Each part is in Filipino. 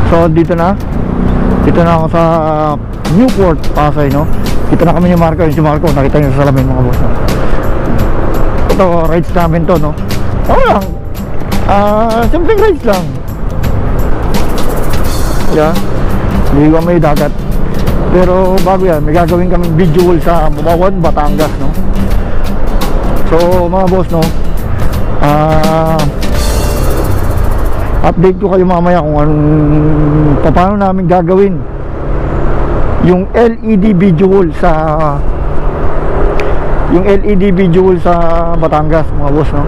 So dito na ako sa Newport, Pasay, no? Dito na kami ni Marco, yung si Marco, nakita nyo sa salamin mga boss, no? Ito, rides namin to, no? Oo lang, simpleng rides lang. Yeah, hindi ko may dagat. Pero bago yan, may gagawin kaming visual sa Bumawan, Batangas, no? So mga boss, no, update ko kayo mamaya kung paano namin gagawin yung LED visual sa Batangas, mga boss, no?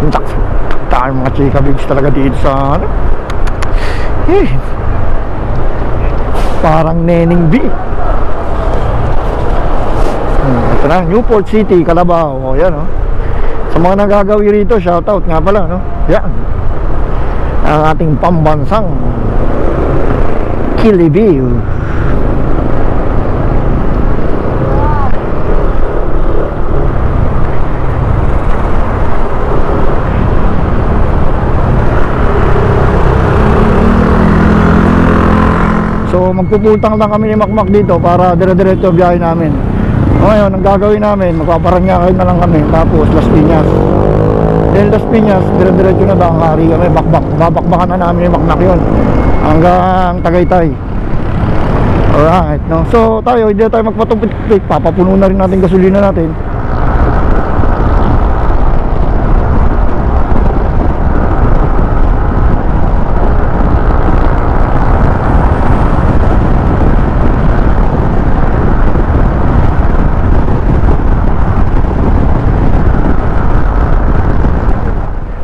Yung tayo mga chika bigs talaga dito sa ano, parang Neneng B. Ito na, Newport City, Calabao. O yan, no? Sa mga nagagawi rito, shoutout nga pala, no? Yan, ang ating pambansang Kilibiw. So magpuputang lang kami ni Makmak dito para dire-diretso biyahe namin. Ngayon, ang gagawin namin, magpaparangyakin na lang kami, tapos Las Piñas. Then Las Piñas, dire-diretso na Bangkari kami, babakbakan na namin yung Makmak yun hanggang Tagaytay. Alright, no? So tayo, hindi na tayo magpatupit-tupit, papapuno na rin natin gasolina natin.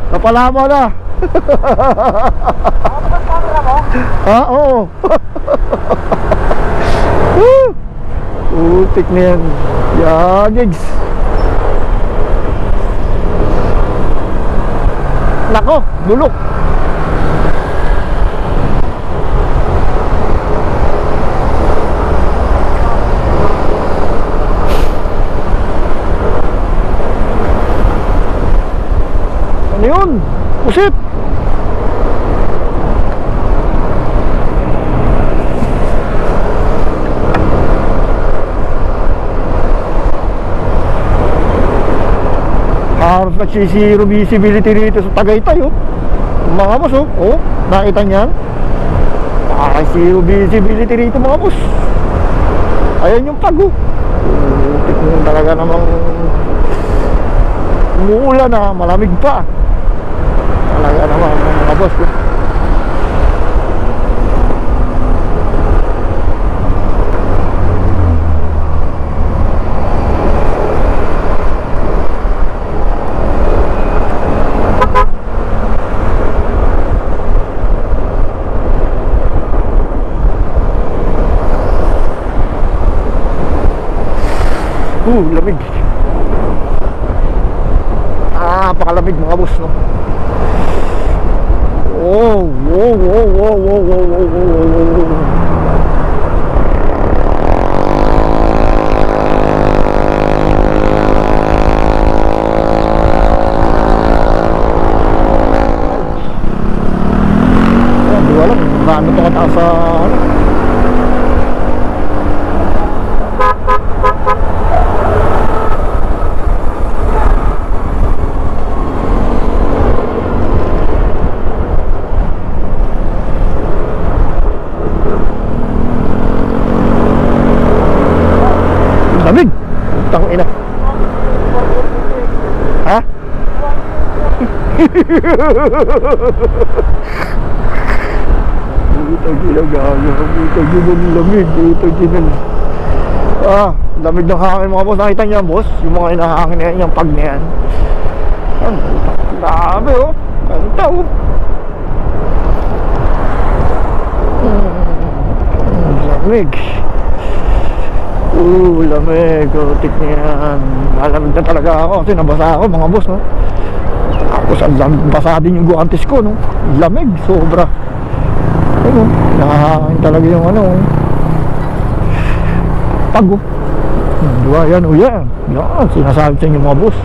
Napalama na. Ah, oo. Putik na yan. Yagigs. Nako, bulok. Ano yun? Pusit! Halos nagsisiro visibility rito sa Tagaytay, oh. Mga boss, oh. Oh, nakita niyan? Nagsisiro visibility rito, mga boss. Ayan yung pag, oh. Tignan talaga namang umuulan na, malamig pa. Talaga naman mga boss ko. Lamig. Napakalamig mga boss, no? Oh, wow, wow, wow, wow, wow, wow, wow. Hindi ko alam paano ito kataas sa ano. Lamig. Tang ina. Ha? Ito ginagawa. Ito ginagawa. Ito ginagawa. Lamig ng hangin mga boss. Nakita niyo boss? Yung mga inahangin na yan, yung pag na yan. Grabe, oh. Ganda, oh. Lamig. Lamig, tik niyan. Malamig na talaga ako kasi nabasa ako mga boss, no? Tapos basa din yung guantes ko, no? Lamig, sobra. Ano, nakahangin talaga yung ano, pag, oh. Diba, yan, oh yan. Yan, sinasabi sa inyo mga boss.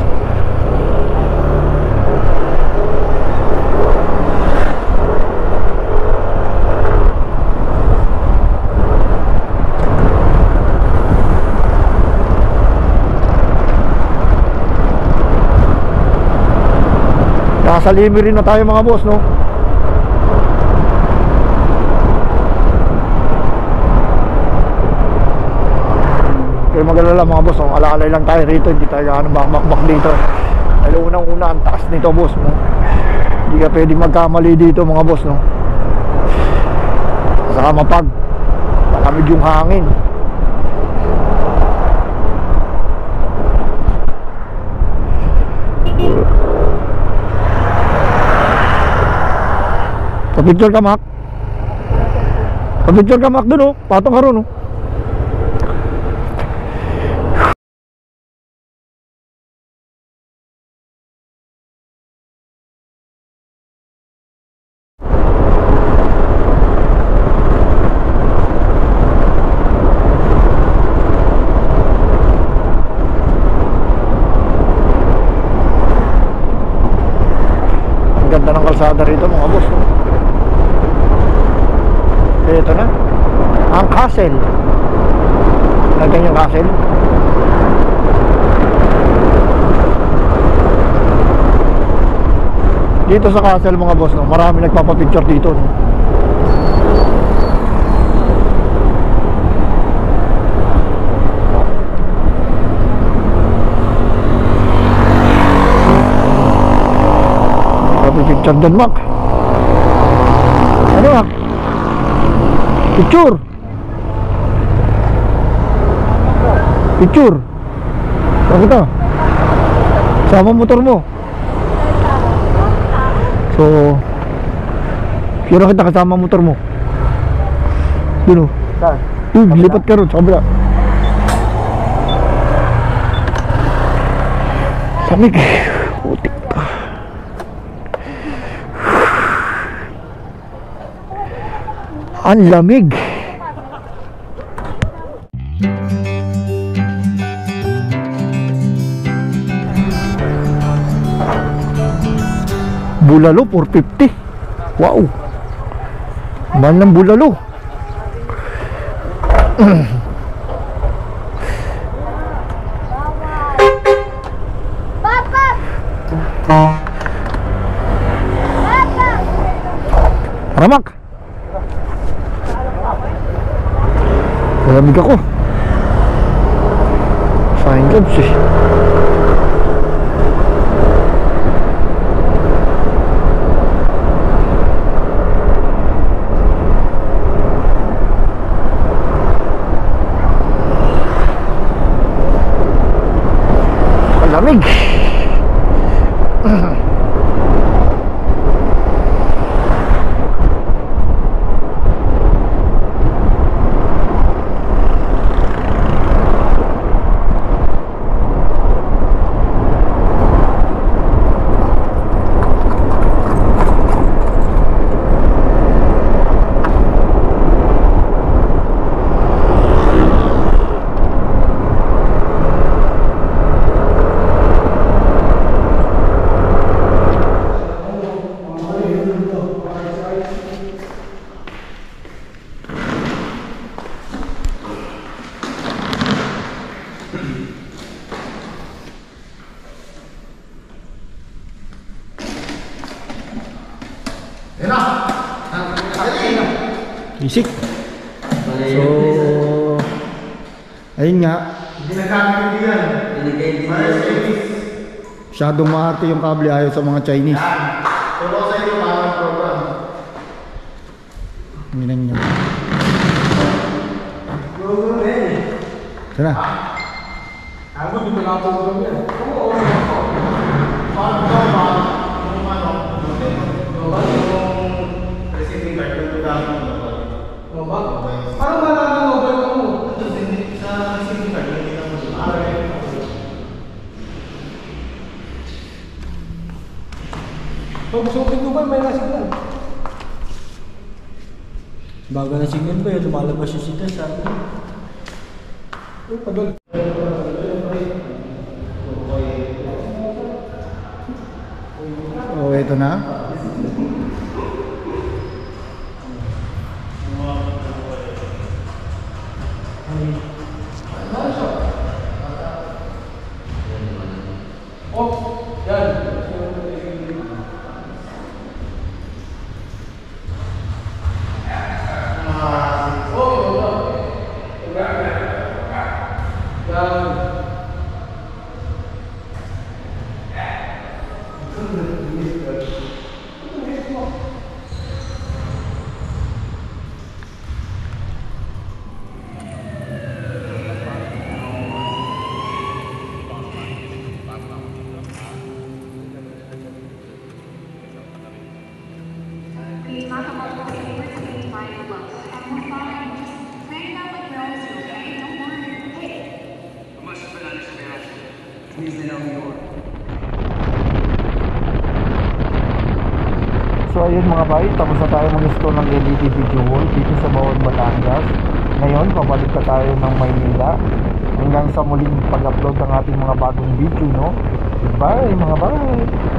Nasa Limi rin na tayo mga boss, no? Kaya mag-alala mga boss, oh, alaalay lang tayo rito. Hindi tayo anong bakbak dito. Dahil unang-una ang taas nito boss, no? Hindi ka pwedeng magkamali dito mga boss, no? Saka malamig yung hangin. Pa-picture ka, Mac. Pa-picture ka, Mac, dun, oh. Patong ka ron, oh. Ang ganda ng kalsada rito, mga boss, no? Ito na ang castle. Nagyan yung castle. Dito sa castle mga boss, no, marami nagpapapicture dito, no? Nagpapapicture doon, Mac. Ano, Mac? Picture. Picture. Bakit ito? Sama motor mo. So, kira kita kasama motor mo. Dino. Lipat ka ron sa kabila. Samig. Putik ka. Ang lamig. Bulalo 450. Wow. Mahal ng bulalo. Papa. Ramak. Malamig ako. Fine jobs eh. Malamig. Isik. So, ayun nga. Hindi nagkamit yan. Masyadong maarte yung kable ayaw sa mga Chinese. Turo sa iyo para program. Minang niya. Program eh. Sana. Ako di pala program yan. Oo. Paano ba? Yung ano? Yung receiving card yung program mo. O ba? Paano malaman mo ba yung mo? Sa receiving card yung kita mo. So, ito ba may nasignal? Bago na signal ba yun? Lumalabas yung signal sa akin. Ay, tagal. Oh, ito na. We knock them up for favorites and we find the love. And we're fine. Just hang out with girls, okay? Don't worry. Hey. I must have been understanding. Please they know who you are. So ayun mga bay, tapos na tayo mag-install ng LED video wall dito sa Bawon, Batangas. Ngayon, pabalik na tayo ng Maynila. Hanggang sa muling pag-upload ng ating mga bagong video, no? Bye mga bay!